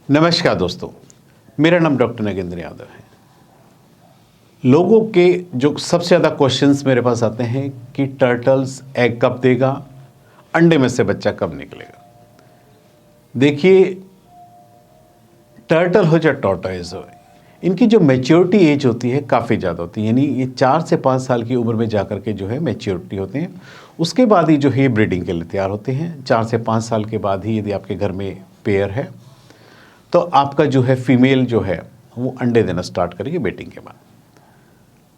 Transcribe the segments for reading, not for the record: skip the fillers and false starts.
नमस्कार दोस्तों, मेरा नाम डॉक्टर नगेंद्र यादव है। लोगों के जो सबसे ज़्यादा क्वेश्चंस मेरे पास आते हैं कि टर्टल्स एग कब देगा, अंडे में से बच्चा कब निकलेगा। देखिए, टर्टल हो चाहे टॉर्टोइज हो, इनकी जो मैच्योरिटी एज होती है काफ़ी ज़्यादा होती है, यानी ये 4 से 5 साल की उम्र में जाकर के जो है मैच्योरिटी होते हैं। उसके बाद ही जो है ब्रीडिंग के लिए तैयार होते हैं। 4 से 5 साल के बाद ही यदि आपके घर में पेयर है तो आपका जो है फीमेल जो है वो अंडे देना स्टार्ट करेगी मेटिंग के बाद।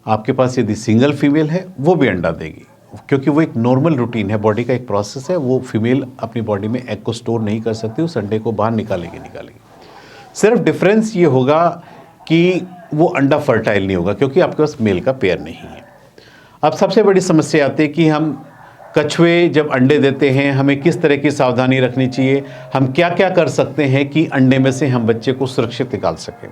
आपके पास यदि सिंगल फीमेल है वो भी अंडा देगी, क्योंकि वो एक नॉर्मल रूटीन है, बॉडी का एक प्रोसेस है। वो फीमेल अपनी बॉडी में एग को स्टोर नहीं कर सकती, उस अंडे को बाहर निकालेगी। सिर्फ डिफरेंस ये होगा कि वो अंडा फर्टाइल नहीं होगा, क्योंकि आपके पास मेल का पेयर नहीं है। अब सबसे बड़ी समस्या आती है कि हम कछुए जब अंडे देते हैं हमें किस तरह की सावधानी रखनी चाहिए, हम क्या क्या कर सकते हैं कि अंडे में से हम बच्चे को सुरक्षित निकाल सकें,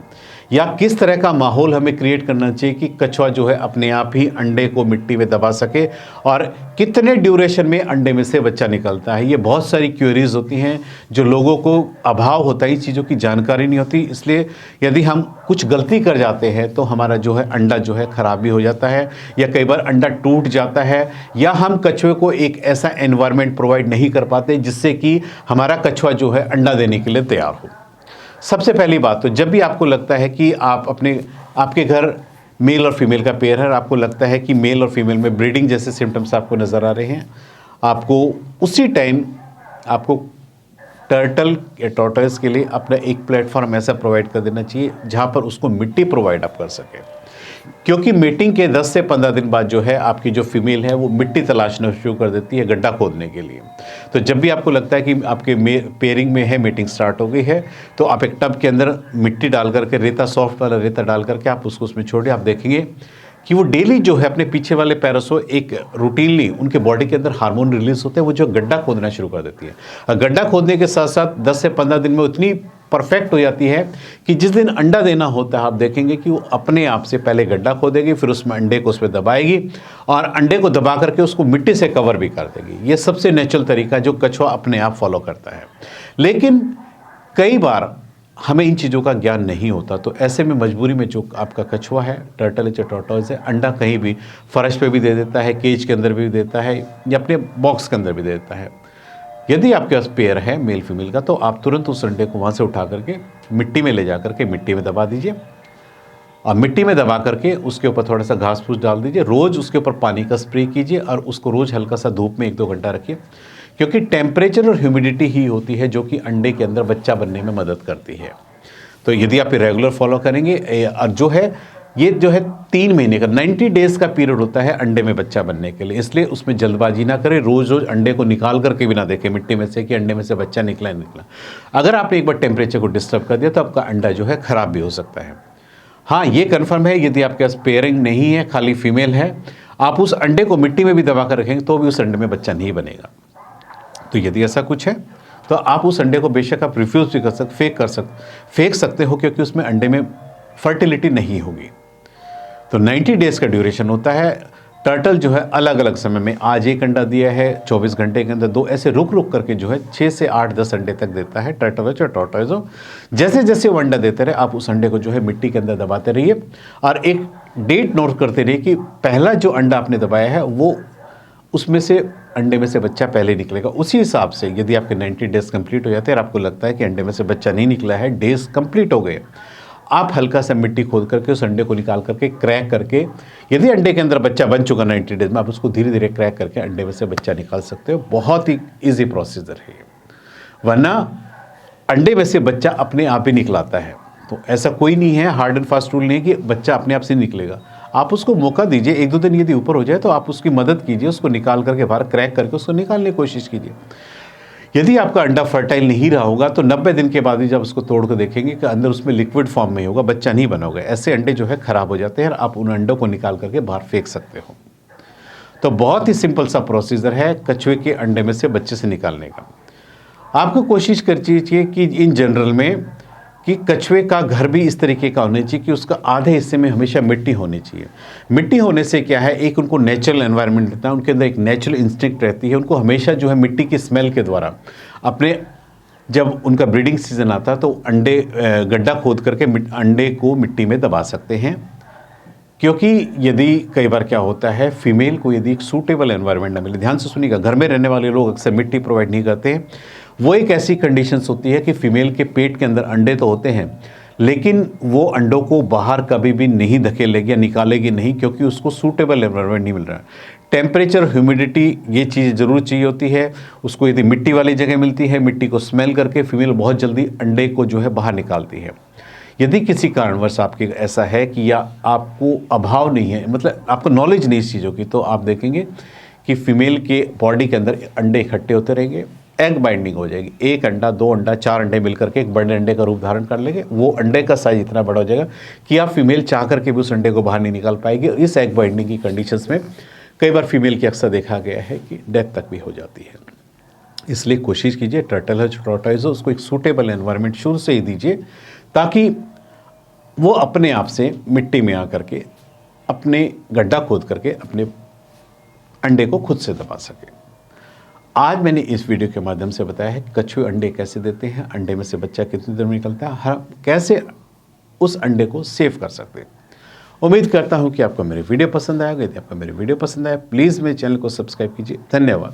या किस तरह का माहौल हमें क्रिएट करना चाहिए कि कछुआ जो है अपने आप ही अंडे को मिट्टी में दबा सके, और कितने ड्यूरेशन में अंडे में से बच्चा निकलता है। ये बहुत सारी क्वेरीज होती हैं जो लोगों को अभाव होता है, इस चीज़ों की जानकारी नहीं होती। इसलिए यदि हम कुछ गलती कर जाते हैं तो हमारा जो है अंडा जो है ख़राब भी हो जाता है, या कई बार अंडा टूट जाता है, या हम कछुए को एक ऐसा एनवायरनमेंट प्रोवाइड नहीं कर पाते जिससे कि हमारा कछुआ जो है अंडा देने के लिए तैयार हो। सबसे पहली बात तो जब भी आपको लगता है कि आपके घर मेल और फीमेल का पेयर है, आपको लगता है कि मेल और फीमेल में ब्रीडिंग जैसे सिम्टम्स आपको नज़र आ रहे हैं, आपको उसी टाइम आपको टर्टल या टॉर्टोइज के लिए अपना एक प्लेटफॉर्म ऐसा प्रोवाइड कर देना चाहिए जहाँ पर उसको मिट्टी प्रोवाइड आप कर सकें। क्योंकि मीटिंग के 10 से 15 दिन बाद जो है आपकी जो फीमेल है वो मिट्टी तलाशना शुरू कर देती है गड्ढा खोदने के लिए। तो जब भी आपको लगता है कि आपके पेयरिंग में है, मीटिंग स्टार्ट हो गई है, तो आप एक टब के अंदर मिट्टी डाल करके, रेता, सॉफ्ट वाला रेता डाल करके आप उसको उसमें छोड़िए। आप देखेंगे कि वो डेली जो है अपने पीछे वाले पैरों एक रूटीनली उनके बॉडी के अंदर हार्मोन रिलीज होते हैं, वो जो गड्ढा खोदना शुरू कर देती है। और गड्ढा खोदने के साथ साथ 10 से 15 दिन में उतनी परफेक्ट हो जाती है कि जिस दिन अंडा देना होता है आप देखेंगे कि वो अपने आप से पहले गड्ढा खोदेगी, फिर उसमें अंडे को उसमें दबाएगी, और अंडे को दबा करके उसको मिट्टी से कवर भी कर देगी। ये सबसे नेचुरल तरीका जो कछुआ अपने आप फॉलो करता है। लेकिन कई बार हमें इन चीज़ों का ज्ञान नहीं होता, तो ऐसे में मजबूरी में जो आपका कछुआ है, टर्टल या टॉर्टोइज है, अंडा कहीं भी फर्श पे भी दे देता है, केज के अंदर भी देता है, या अपने बॉक्स के अंदर भी दे देता है। यदि आपके पास पेयर है मेल फीमेल का, तो आप तुरंत उस अंडे को वहाँ से उठा करके मिट्टी में ले जा करके मिट्टी में दबा दीजिए, और मिट्टी में दबा करके उसके ऊपर थोड़ा सा घास फूस डाल दीजिए। रोज़ उसके ऊपर पानी का स्प्रे कीजिए, और उसको रोज़ हल्का सा धूप में 1-2 घंटा रखिए, क्योंकि टेम्परेचर और ह्यूमिडिटी ही होती है जो कि अंडे के अंदर बच्चा बनने में मदद करती है। तो यदि आप रेगुलर फॉलो करेंगे, और जो है ये जो है 3 महीने का 90 डेज़ का पीरियड होता है अंडे में बच्चा बनने के लिए, इसलिए उसमें जल्दबाजी ना करें। रोज़ रोज़ अंडे को निकाल करके भी ना देखें मिट्टी में से कि अंडे में से बच्चा निकला है निकला। अगर आपने एक बार टेम्परेचर को डिस्टर्ब कर दिया तो आपका अंडा जो है ख़राब भी हो सकता है। हाँ, ये कन्फर्म है, यदि आपके पास पेयरिंग नहीं है, खाली फीमेल है, आप उस अंडे को मिट्टी में भी दबा कर रखेंगे तो भी उस अंडे में बच्चा नहीं बनेगा। तो यदि ऐसा कुछ है तो आप उस अंडे को बेशक आप रिफ्यूज़ भी कर सकते, फेंक सकते हो, क्योंकि उसमें अंडे में फर्टिलिटी नहीं होगी। तो 90 डेज़ का ड्यूरेशन होता है। टर्टल जो है अलग अलग समय में, आज 1 अंडा दिया है, 24 घंटे के अंदर 2, ऐसे रुक रुक करके जो है 6 से 8-10 अंडे तक देता है टर्टल हो या टॉर्टोइज हो। जैसे जैसे वो अंडा देते रहे आप उस अंडे को जो है मिट्टी के अंदर दबाते रहिए, और एक डेट नोट करते रहिए कि पहला जो अंडा आपने दबाया है वो उसमें से अंडे में से बच्चा पहले निकलेगा। उसी हिसाब से यदि आपके 90 डेज़ कंप्लीट हो जाते हैं और आपको लगता है कि अंडे में से बच्चा नहीं निकला है, डेज़ कंप्लीट हो गए, आप हल्का सा मिट्टी खोद करके उस अंडे को निकाल करके क्रैक करके, यदि अंडे के अंदर बच्चा बन चुका 90 डेज़ में, आप उसको धीरे धीरे क्रैक करके अंडे में से बच्चा निकाल सकते हो। बहुत ही ईजी प्रोसीजर है। वरना अंडे में से बच्चा अपने आप ही निकलाता है, तो ऐसा कोई नहीं है, हार्ड एंड फास्ट रूल नहीं है कि बच्चा अपने आप से निकलेगा। आप उसको मौका दीजिए, 1-2 दिन यदि ऊपर हो जाए तो आप उसकी मदद कीजिए, उसको निकाल करके बाहर क्रैक करके उसको निकालने की कोशिश कीजिए। यदि आपका अंडा फर्टाइल नहीं रहा होगा तो 90 दिन के बाद ही जब उसको तोड़ कर देखेंगे कि अंदर उसमें लिक्विड फॉर्म में होगा, बच्चा नहीं बना होगा। ऐसे अंडे जो है ख़राब हो जाते हैं और आप उन अंडों को निकाल करके बाहर फेंक सकते हो। तो बहुत ही सिंपल सा प्रोसीजर है कछुए के अंडे में से बच्चे से निकालने का। आपको कोशिश करनी चाहिए कि इन जनरल में कि कछुए का घर भी इस तरीके का होना चाहिए कि उसका आधे हिस्से में हमेशा मिट्टी होनी चाहिए। मिट्टी होने से क्या है, एक उनको नेचुरल एनवायरनमेंट देता है, उनके अंदर एक नेचुरल इंस्टिंक्ट रहती है, उनको हमेशा जो है मिट्टी की स्मेल के द्वारा अपने जब उनका ब्रीडिंग सीजन आता है तो अंडे गड्ढा खोद करके अंडे को मिट्टी में दबा सकते हैं। क्योंकि यदि कई बार क्या होता है, फीमेल को यदि एक सूटेबल एनवायरनमेंट ना मिले, ध्यान से सुनिएगा, घर में रहने वाले लोग अक्सर मिट्टी प्रोवाइड नहीं करते हैं। वो एक ऐसी कंडीशंस होती है कि फीमेल के पेट के अंदर अंडे तो होते हैं, लेकिन वो अंडों को बाहर कभी भी नहीं धकेलेगी या निकालेगी नहीं, क्योंकि उसको सूटेबल एनवायरनमेंट नहीं मिल रहा है। टेम्परेचर, ह्यूमिडिटी, ये चीज़ ज़रूर चाहिए होती है उसको। यदि मिट्टी वाली जगह मिलती है, मिट्टी को स्मेल करके फीमेल बहुत जल्दी अंडे को जो है बाहर निकालती है। यदि किसी कारणवश आपके ऐसा है कि या आपको अभाव नहीं है, मतलब आपको नॉलेज नहीं इस चीज़ों की, तो आप देखेंगे कि फीमेल के बॉडी के अंदर अंडे इकट्ठे होते रहेंगे, एग बाइंडिंग हो जाएगी। एक अंडा, दो अंडा, चार अंडे मिलकर के एक बड़े अंडे का रूप धारण कर लेंगे। वो अंडे का साइज इतना बड़ा हो जाएगा कि आप फीमेल चाह करके भी उस अंडे को बाहर नहीं निकाल पाएगी। इस एग बाइंडिंग की कंडीशंस में कई बार फीमेल की अक्सर देखा गया है कि डेथ तक भी हो जाती है। इसलिए कोशिश कीजिए, टर्टल है, टॉर्टोइज हो, उसको एक सूटेबल एनवायरनमेंट शुरू से ही दीजिए, ताकि वो अपने आप से मिट्टी में आकर के अपने गड्ढा खोद करके अपने अंडे को खुद से दबा सके। आज मैंने इस वीडियो के माध्यम से बताया है कछुए अंडे कैसे देते हैं, अंडे में से बच्चा कितनी देर में निकलता है, कैसे उस अंडे को सेव कर सकते हैं। उम्मीद करता हूं कि आपको मेरे वीडियो पसंद आएगा। यदि आपको मेरे वीडियो पसंद आया, प्लीज़ मेरे चैनल को सब्सक्राइब कीजिए। धन्यवाद।